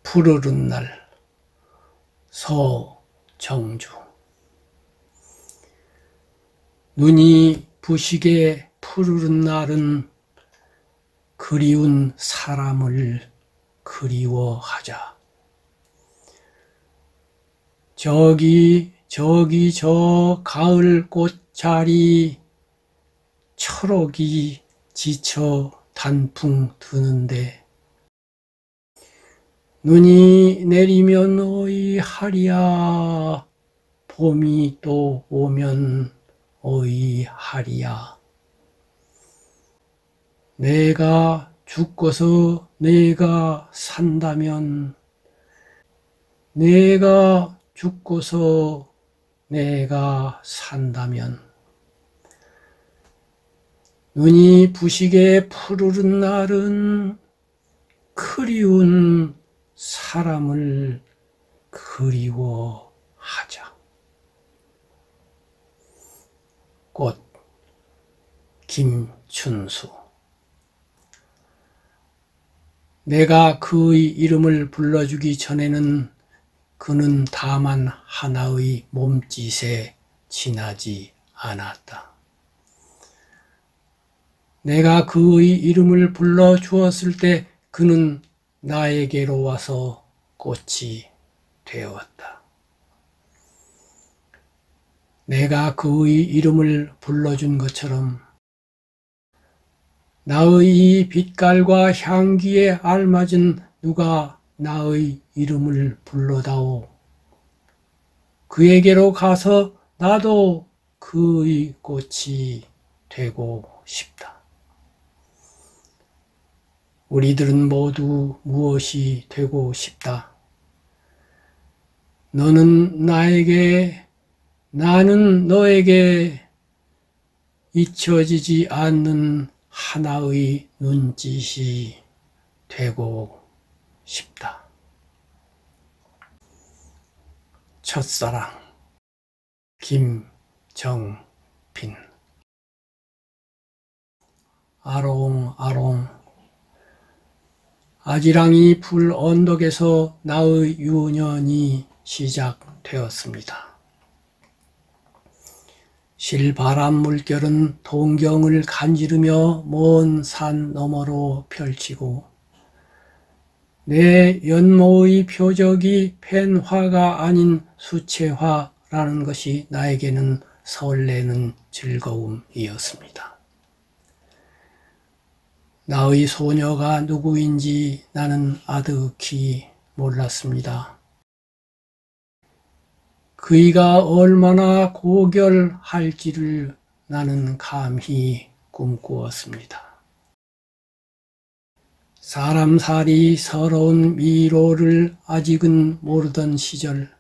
푸르른 날. 서정주. 눈이 부시게 푸르른 날은 그리운 사람을 그리워하자. 저기 저 가을 꽃자리 철옥이 지쳐 단풍 드는데 눈이 내리면 어이하리야. 봄이 또 오면 어이하리야. 내가 죽고서 내가 산다면, 내가 죽고서 내가 산다면, 눈이 부시게 푸르른 날은 그리운 사람을 그리워하자. 꽃. 김춘수. 내가 그의 이름을 불러주기 전에는 그는 다만 하나의 몸짓에 지나지 않았다. 내가 그의 이름을 불러주었을 때 그는 나에게로 와서 꽃이 되었다. 내가 그의 이름을 불러준 것처럼 나의 빛깔과 향기에 알맞은 누가 나의 이름을 불러다오. 그에게로 가서 나도 그의 꽃이 되고 싶다. 우리들은 모두 무엇이 되고 싶다. 너는 나에게, 나는 너에게 잊혀지지 않는 하나의 눈짓이 되고 싶다. 첫사랑. 김정빈. 아롱아롱. 아지랑이 풀 언덕에서 나의 유년이 시작되었습니다. 실바람 물결은 동경을 간지르며 먼 산 너머로 펼치고 내 연모의 표적이 펜화가 아닌 수채화라는 것이 나에게는 설레는 즐거움이었습니다. 나의 소녀가 누구인지 나는 아득히 몰랐습니다. 그이가 얼마나 고결할지를 나는 감히 꿈꾸었습니다. 사람살이 서러운 미로를 아직은 모르던 시절,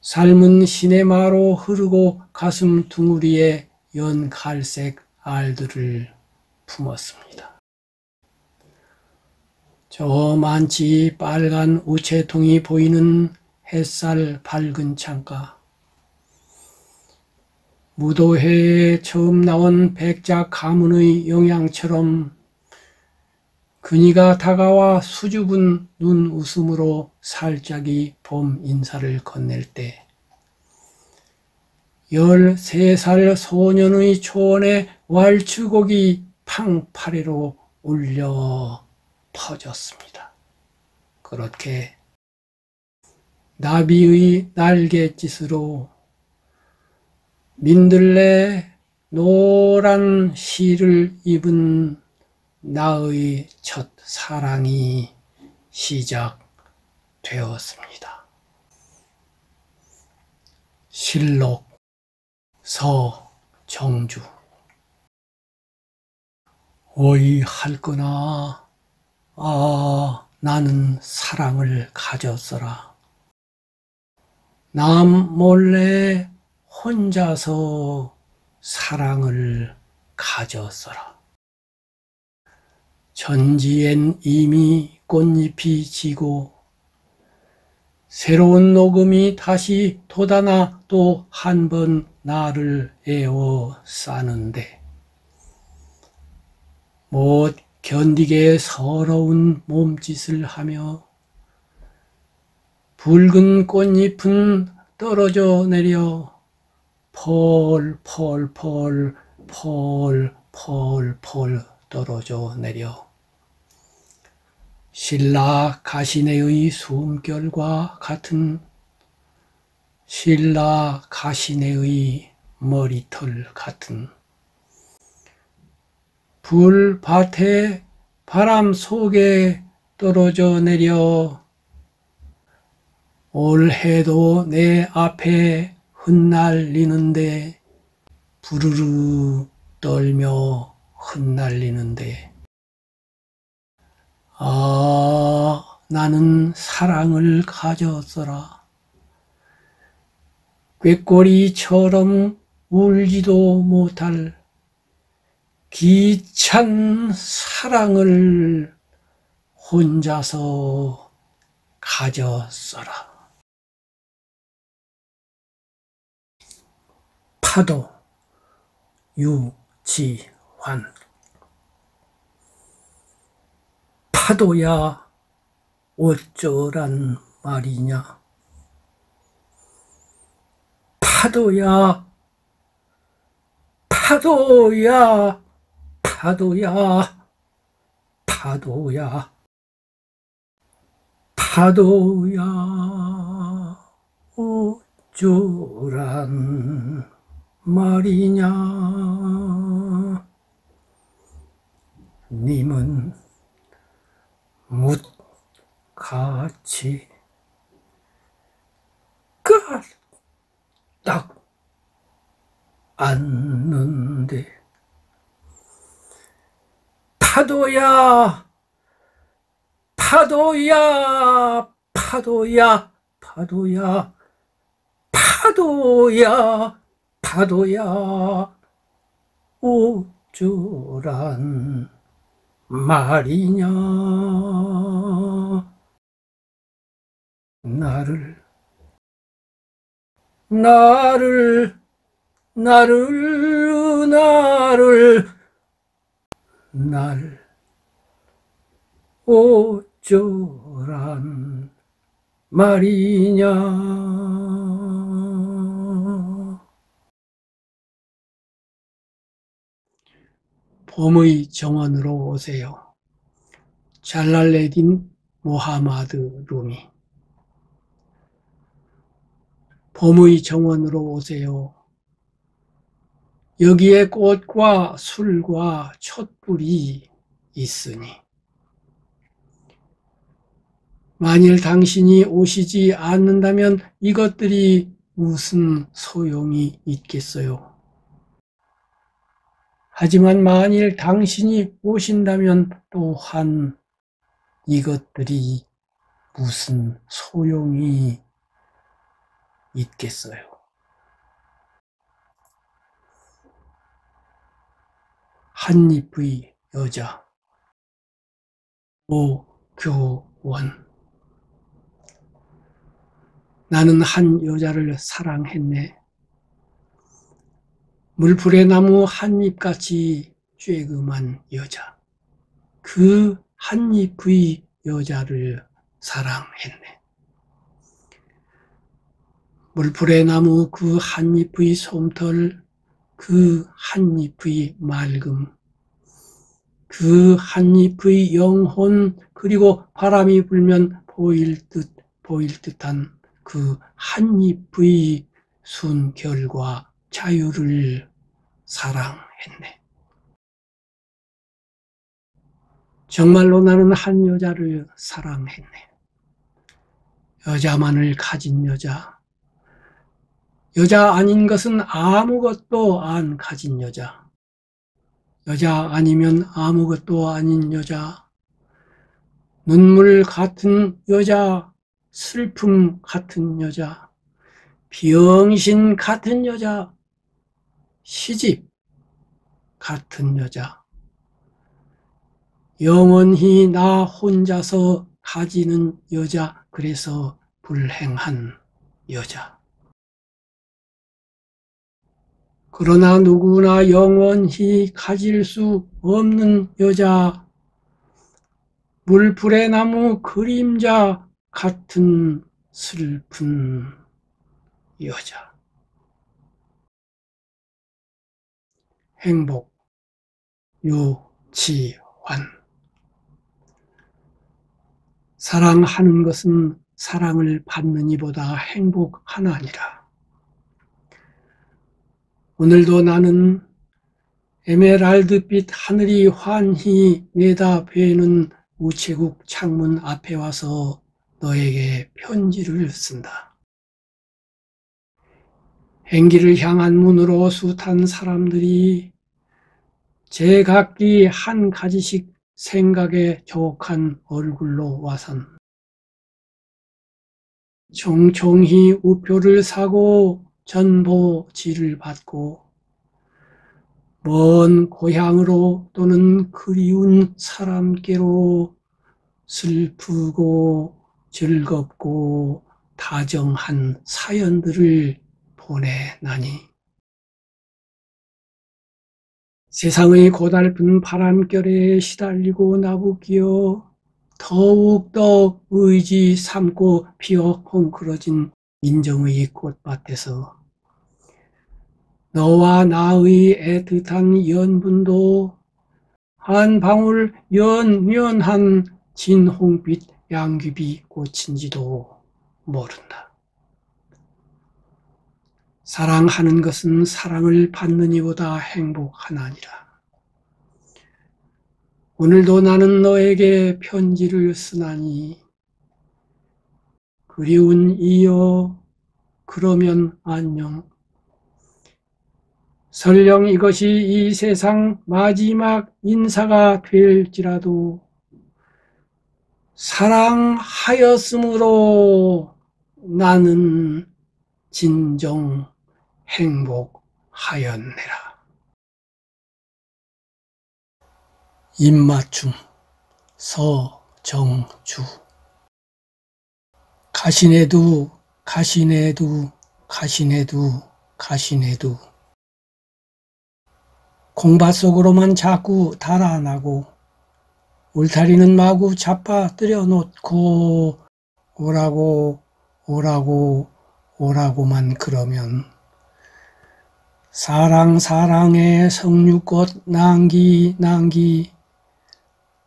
삶은 시네마로 흐르고 가슴 둥우리에 연갈색 알들을 품었습니다. 저 많지 빨간 우체통이 보이는 햇살 밝은 창가, 무도회에 처음 나온 백작 가문의 영양처럼 그니가 다가와 수줍은 눈웃음으로 살짝이 봄 인사를 건넬 때 13살 소년의 초원에 왈츠곡이 팡파레로 울려 퍼졌습니다. 그렇게 나비의 날갯짓으로 민들레 노란 실을 입은 나의 첫 사랑이 시작되었습니다. 실록. 서정주. 어이할거나 나는 사랑을 가졌어라. 남 몰래 혼자서 사랑을 가졌어라. 천지엔 이미 꽃잎이 지고 새로운 녹음이 다시 돋아나 또 한 번 나를 에워싸는데 못 견디게 서러운 몸짓을 하며 붉은 꽃잎은 떨어져 내려 펄펄펄 펄펄펄 떨어져 내려 신라 가시네의 숨결과 같은 신라 가시네의 머리털 같은 불밭에 바람 속에 떨어져 내려 올해도 내 앞에 흩날리는데 부르르 떨며 흩날리는데 아 나는 사랑을 가졌어라. 꾀꼬리처럼 울지도 못할 기찬 사랑을 혼자서 가졌어라. 파도 유지환. 파도야 어쩌란 말이냐. 파도야 파도야 파도야 파도야 파도야 어쩌란 말이냐. 님은 뭇같이 딱 앉는데 파도야 파도야 파도야 파도야 파도야 파도야 어쩌란 말이냐. 나를 날 어쩌란 말이냐. 봄의 정원으로 오세요. 잘랄레딘 모하마드 루미. 봄의 정원으로 오세요. 여기에 꽃과 술과 촛불이 있으니 만일 당신이 오시지 않는다면 이것들이 무슨 소용이 있겠어요. 하지만 만일 당신이 오신다면 또한 이것들이 무슨 소용이 있겠어요. 한입의 여자 오교원. 나는 한 여자를 사랑했네. 물풀의 나무 한잎같이 쬐금한 여자. 그 한잎의 여자를 사랑했네. 물풀의 나무 그 한잎의 솜털, 그 한잎의 맑음, 그 한잎의 영혼, 그리고 바람이 불면 보일 듯한 그 한잎의 순결과 자유를 사랑했네. 정말로 나는 한 여자를 사랑했네. 여자만을 가진 여자. 여자 아닌 것은 아무것도 안 가진 여자. 여자 아니면 아무것도 아닌 여자. 눈물 같은 여자, 슬픔 같은 여자, 병신 같은 여자, 시집 같은 여자. 영원히 나 혼자서 가지는 여자, 그래서 불행한 여자. 그러나 누구나 영원히 가질 수 없는 여자, 물풀의 나무 그림자 같은 슬픈 여자. 행복, 유치환. 사랑하는 것은 사랑을 받는 이보다 행복하나니라. 오늘도 나는 에메랄드빛 하늘이 환히 내다뵈는 우체국 창문 앞에 와서 너에게 편지를 쓴다. 행기를 향한 문으로 숱한 사람들이 제각기 한 가지씩 생각에 저옥한 얼굴로 와선 총총히 우표를 사고 전보지를 받고 먼 고향으로 또는 그리운 사람께로 슬프고 즐겁고 다정한 사연들을 보내나니 세상의 고달픈 바람결에 시달리고 나부끼어 더욱더 의지 삼고 피어 헝클어진 인정의 꽃밭에서 너와 나의 애틋한 연분도 한 방울 연연한 진홍빛 양귀비 꽃인지도 모른다. 사랑하는 것은 사랑을 받는 이보다 행복하나니라. 오늘도 나는 너에게 편지를 쓰나니 그리운 이여 그러면 안녕. 설령 이것이 이 세상 마지막 인사가 될지라도 사랑하였으므로 나는 진정 행복하였느라. 입맞춤 서정주. 가시네두 가시네두 가시네두 가시네두. 공밭 속으로만 자꾸 달아나고 울타리는 마구 잡아뜨려 놓고 오라고 오라고 오라고만 그러면 사랑의 석류꽃 낭기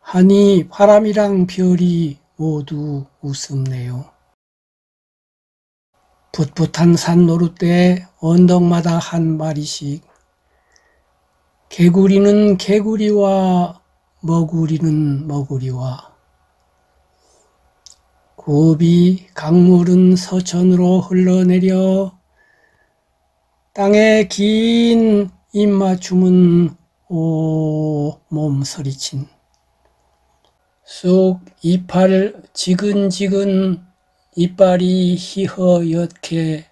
하니 바람이랑 별이 모두 웃음네요. 풋풋한 산노루 때 언덕마다 한 마리씩 개구리는 개구리와 머구리는 머구리와 고비 강물은 서천으로 흘러내려 땅에 긴 입맞춤은 오 몸서리친 쑥 이빨 지근지근 이빨이 희허옇게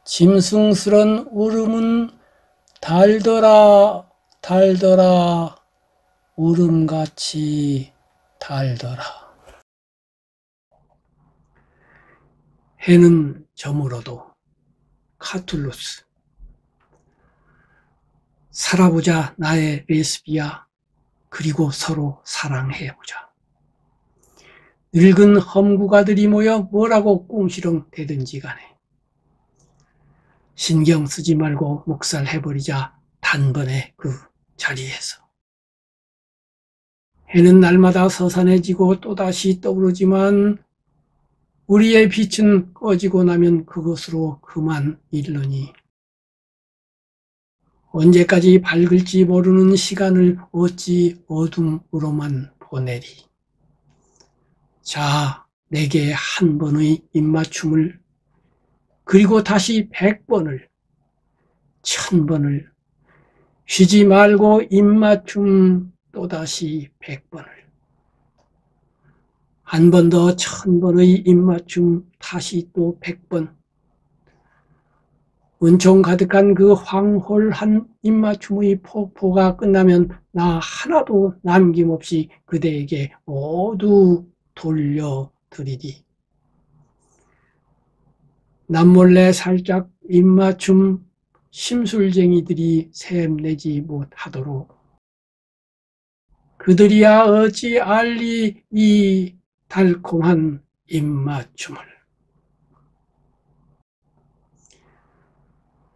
짐승스런 울음은 달더라 달더라 울음같이 달더라. 해는 저물어도 카툴루스. 살아보자 나의 레스비아. 그리고 서로 사랑해보자. 늙은 험구가들이 모여 뭐라고 꽁시렁 대든지 간에 신경 쓰지 말고 묵살해버리자. 단번에 그 자리에서. 해는 날마다 서산해지고 또다시 떠오르지만 우리의 빛은 꺼지고 나면 그것으로 그만 일러니 언제까지 밝을지 모르는 시간을 어찌 어둠으로만 보내리. 자, 내게 한 번의 입맞춤을 그리고 다시 100번을 1000번을 쉬지 말고 입맞춤 또다시 100번을 한 번 더 1000번의 입맞춤 다시 또 100번 은총 가득한 그 황홀한 입맞춤의 폭포가 끝나면 나 하나도 남김없이 그대에게 모두 돌려드리리. 남몰래 살짝 입맞춤 심술쟁이들이 샘내지 못하도록 그들이야 어찌 알리 이 달콤한 입맞춤을.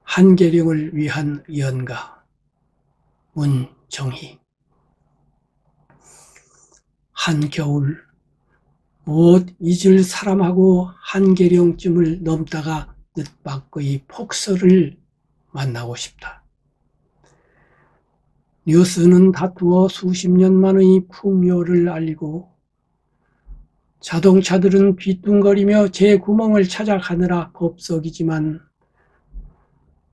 한계령을 위한 연가 문정희. 한겨울 못 잊을 사람하고 한계령쯤을 넘다가 늦바의 폭설을 만나고 싶다. 뉴스는 다투어 수십 년 만의 풍요를 알리고 자동차들은 비뚱거리며 제 구멍을 찾아가느라 법석이지만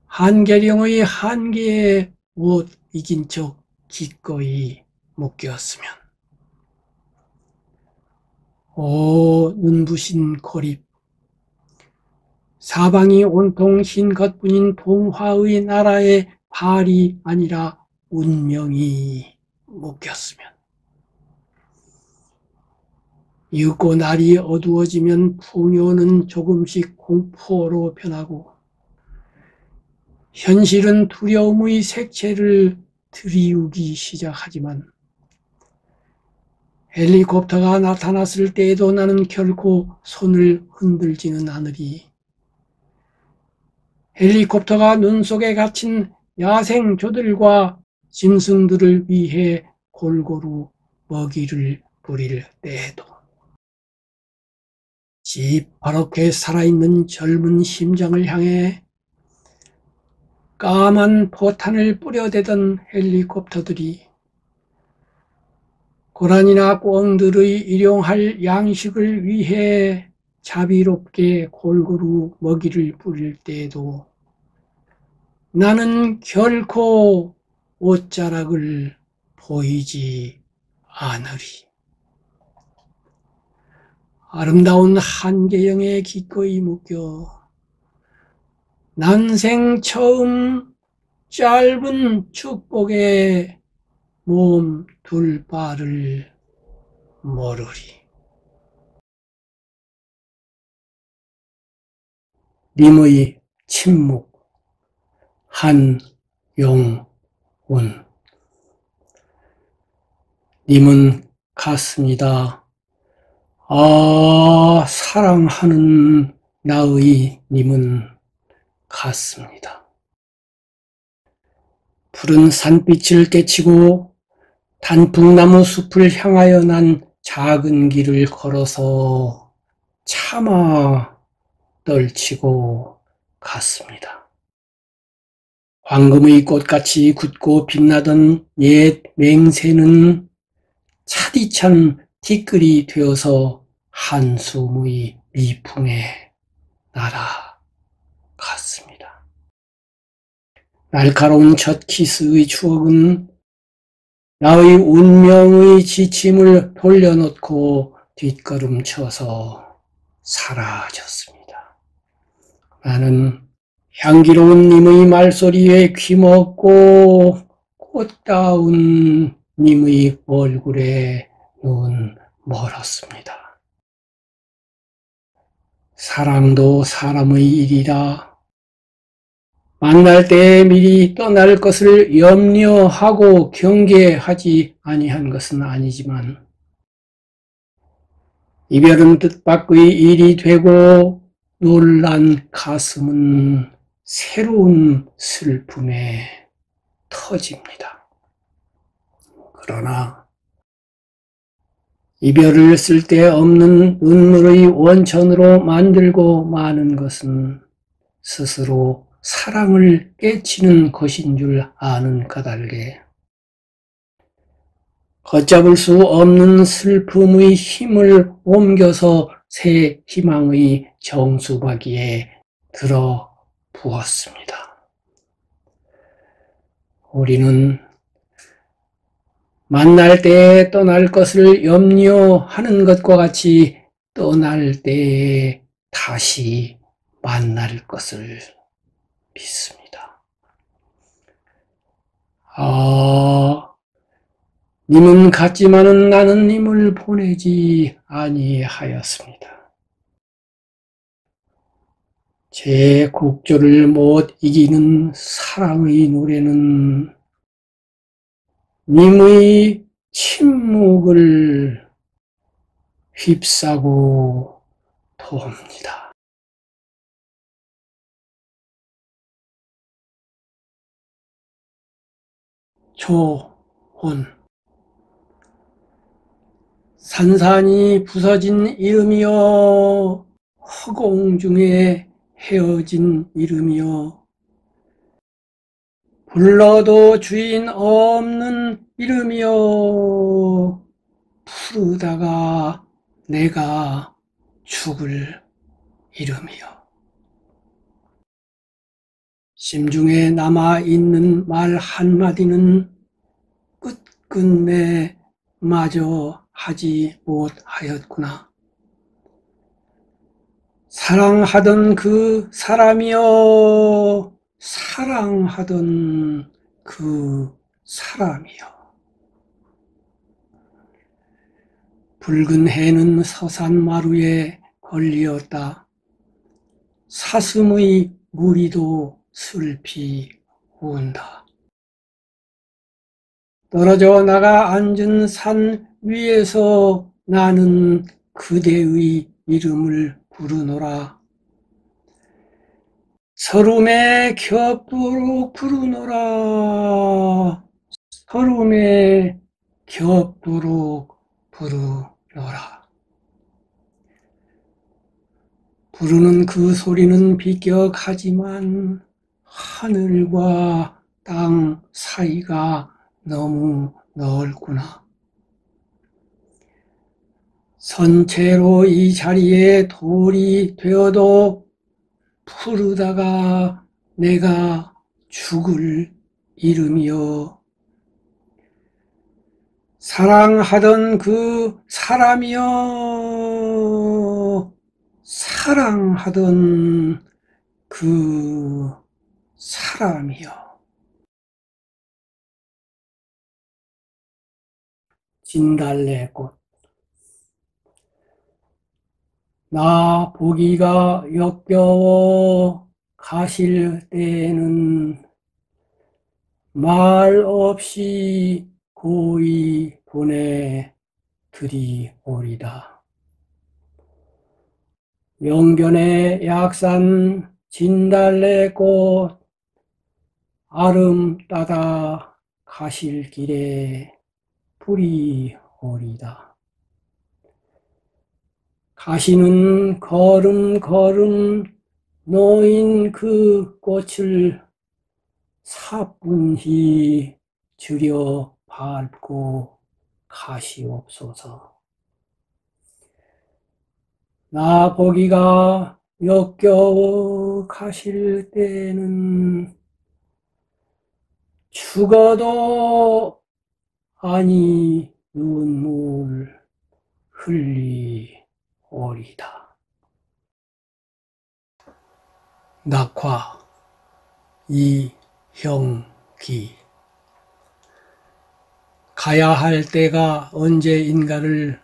한계령의 한계에 못 이긴 척 기꺼이 묶였으면. 오 눈부신 고립, 사방이 온통 흰 것뿐인 동화의 나라의 발이 아니라 운명이 묶였으면. 이윽고 날이 어두워지면 풍요는 조금씩 공포로 변하고 현실은 두려움의 색채를 드리우기 시작하지만 헬리콥터가 나타났을 때에도 나는 결코 손을 흔들지는 않으리. 헬리콥터가 눈 속에 갇힌 야생조들과 짐승들을 위해 골고루 먹이를 뿌릴 때에도 시퍼렇게 살아있는 젊은 심장을 향해 까만 포탄을 뿌려대던 헬리콥터들이 고라니나 꿩들의 일용할 양식을 위해 자비롭게 골고루 먹이를 뿌릴 때에도 나는 결코 옷자락을 보이지 않으리. 아름다운 한계령에 기꺼이 묶여 난생 처음 짧은 축복에 몸 둘 바를 모르리. 님의 침묵. 한용운. 님은 같습니다. 아, 사랑하는 나의 님은 같습니다. 푸른 산빛을 깨치고 단풍나무 숲을 향하여 난 작은 길을 걸어서 차마 떨치고 갔습니다. 황금의 꽃같이 굳고 빛나던 옛 맹세는 차디찬 티끌이 되어서 한숨의 미풍에 날아갔습니다. 날카로운 첫 키스의 추억은 나의 운명의 지침을 돌려놓고 뒷걸음쳐서 사라졌습니다. 나는 향기로운 님의 말소리에 귀먹고 꽃다운 님의 얼굴에 눈 멀었습니다. 사랑도 사람의 일이라 만날 때 미리 떠날 것을 염려하고 경계하지 아니한 것은 아니지만 이별은 뜻밖의 일이 되고 놀란 가슴은 새로운 슬픔에 터집니다. 그러나 이별을 쓸데없는 눈물의 원천으로 만들고 마는 것은 스스로 사랑을 깨치는 것인 줄 아는 까닭에 걷잡을 수 없는 슬픔의 힘을 옮겨서 새 희망의 정수박이에 들어 부었습니다. 우리는 만날 때 떠날 것을 염려하는 것과 같이 떠날 때 다시 만날 것을 믿습니다. 님은 같지만은 나는 님을 보내지 아니하였습니다. 제 국조를 못 이기는 사랑의 노래는 님의 침묵을 휩싸고 돕니다. 조혼 산산이 부서진 이름이여 허공 중에 헤어진 이름이여 불러도 주인 없는 이름이여 부르다가 내가 죽을 이름이여 심중에 남아있는 말 한마디는 끝끝내 마저 하지 못하였구나. 사랑하던 그 사람이여 사랑하던 그 사람이여 붉은 해는 서산마루에 걸리었다. 사슴의 무리도 슬피 운다. 떨어져 나가 앉은 산 위에서 나는 그대의 이름을 부르노라. 서름에 겹도록 부르노라. 서름에 겹도록 부르노라. 부르는 그 소리는 비격하지만 하늘과 땅 사이가 너무 넓구나. 선체로 이 자리에 돌이 되어도 부르다가 내가 죽을 이름이여 사랑하던 그 사람이여 사랑하던 그 사람이여 진달래꽃 나 보기가 역겨워 가실 때에는 말 없이 고이 보내드리오리다. 영견의 약산 진달래꽃 아름 따다 가실 길에 뿌리오리다. 가시는 걸음걸음 놓인 그 꽃을 사뿐히 들여 밟고 가시옵소서. 나 보기가 역겨워 가실 때는 죽어도 아니 눈물 흘리오리다. 낙화 이형기 가야 할 때가 언제인가를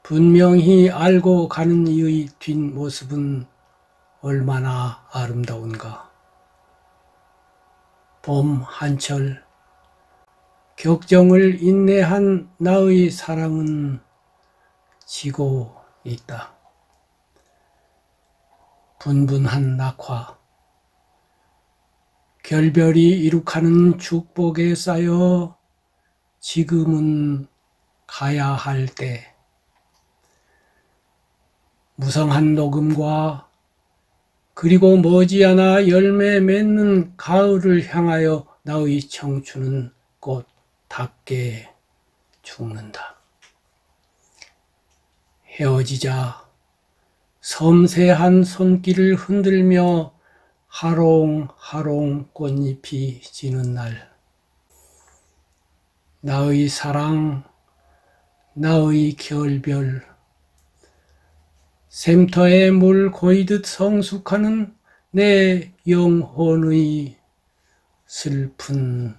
분명히 알고 가는 이의 뒷모습은 얼마나 아름다운가. 봄 한철 격정을 인내한 나의 사랑은 지고 있다. 분분한 낙화 결별이 이룩하는 축복에 쌓여 지금은 가야 할 때 무성한 녹음과 그리고 머지않아 열매 맺는 가을을 향하여 나의 청춘은 꽃답게 죽는다. 헤어지자 섬세한 손길을 흔들며 하롱하롱 꽃잎이 지는 날 나의 사랑, 나의 결별 샘터에 물 고이듯 성숙하는 내 영혼의 슬픈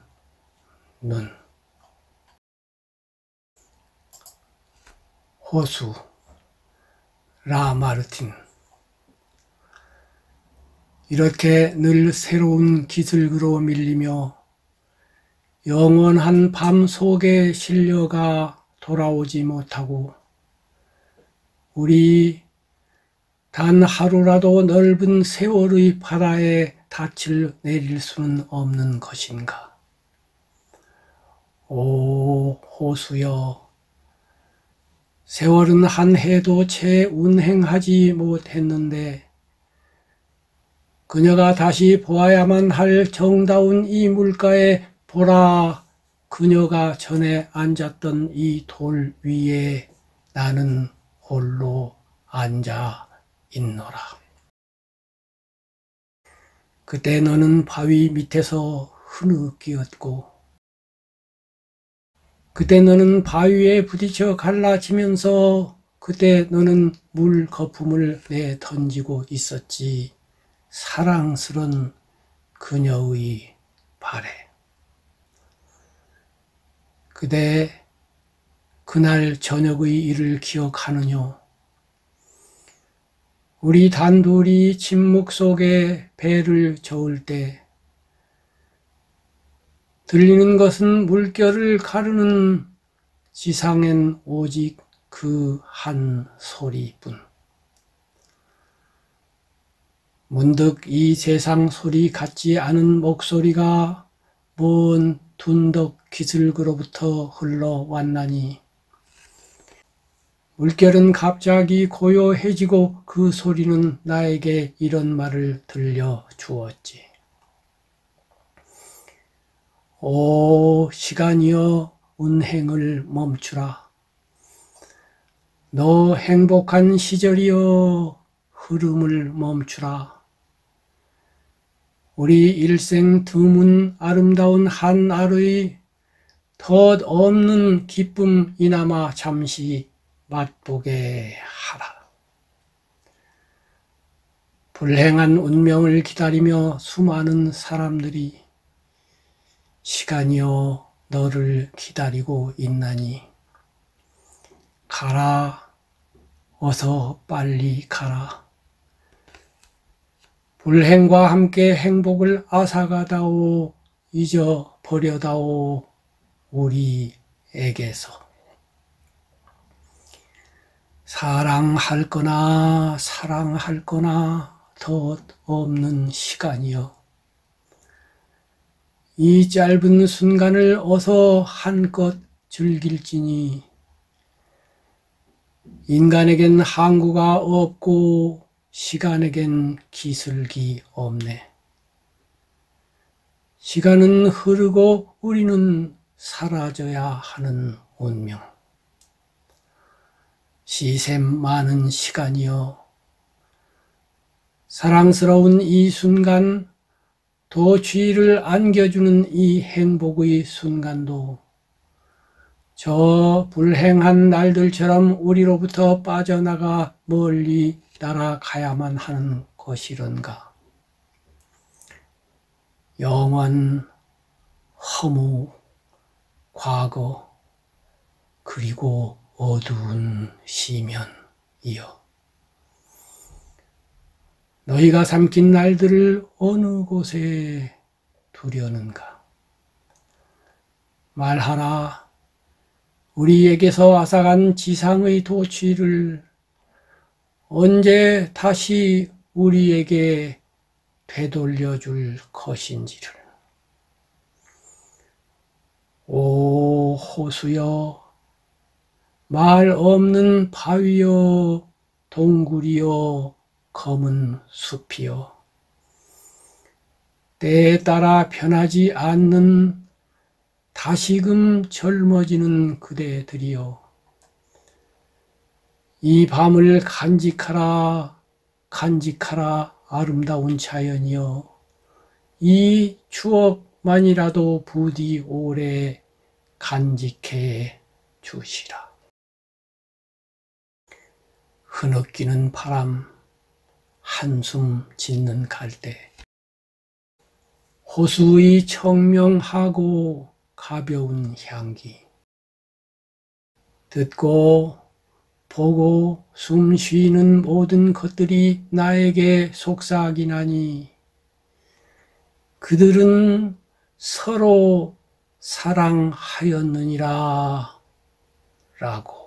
눈. 호수 라마르틴 이렇게 늘 새로운 기슭으로 밀리며 영원한 밤 속에 실려가 돌아오지 못하고 우리 단 하루라도 넓은 세월의 바다에 닻을 내릴 수는 없는 것인가. 오 호수여, 세월은 한 해도 채 운행하지 못했는데 그녀가 다시 보아야만 할 정다운 이 물가에 보라, 그녀가 전에 앉았던 이 돌 위에 나는 홀로 앉아 있노라. 그때 너는 바위 밑에서 흐느끼었고 그때 너는 바위에 부딪혀 갈라지면서 그때 너는 물 거품을 내던지고 있었지. 사랑스런 그녀의 발에. 그대 그날 저녁의 일을 기억하느뇨? 우리 단둘이 침묵 속에 배를 저을 때 들리는 것은 물결을 가르는 지상엔 오직 그 한 소리뿐. 문득 이 세상 소리 같지 않은 목소리가 먼 둔덕 기슭으로부터 흘러왔나니 물결은 갑자기 고요해지고 그 소리는 나에게 이런 말을 들려주었지. 오 시간이여, 운행을 멈추라. 너 행복한 시절이여, 흐름을 멈추라. 우리 일생 드문 아름다운 한 알의 덧 없는 기쁨이나마 잠시 맛보게 하라. 불행한 운명을 기다리며 수많은 사람들이 시간이여 너를 기다리고 있나니 가라, 어서 빨리 가라. 불행과 함께 행복을 앗아가다오, 잊어버려다오 우리에게서. 사랑할 거나 사랑할 거나 덧 없는 시간이여, 이 짧은 순간을 어서 한껏 즐길지니 인간에겐 항구가 없고 시간에겐 기술기 없네. 시간은 흐르고 우리는 사라져야 하는 운명. 시샘 많은 시간이여, 사랑스러운 이 순간, 도취를 안겨주는 이 행복의 순간도 저 불행한 날들처럼 우리로부터 빠져나가 멀리 날아가야만 하는 것이런가. 영원, 허무, 과거, 그리고 어두운 시면이여. 너희가 삼킨 날들을 어느 곳에 두려는가. 말하라. 우리에게서 앗아간 지상의 도취를 언제 다시 우리에게 되돌려줄 것인지를. 오 호수여, 말 없는 바위여, 동굴이여, 검은 숲이여, 때에 따라 변하지 않는 다시금 젊어지는 그대들이여, 이 밤을 간직하라, 간직하라 아름다운 자연이여, 이 추억만이라도 부디 오래 간직해 주시라. 흐느끼는 바람, 한숨 짓는 갈대, 호수의 청명하고 가벼운 향기, 듣고 보고 숨 쉬는 모든 것들이 나에게 속삭이나니 그들은 서로 사랑하였느니라 라고.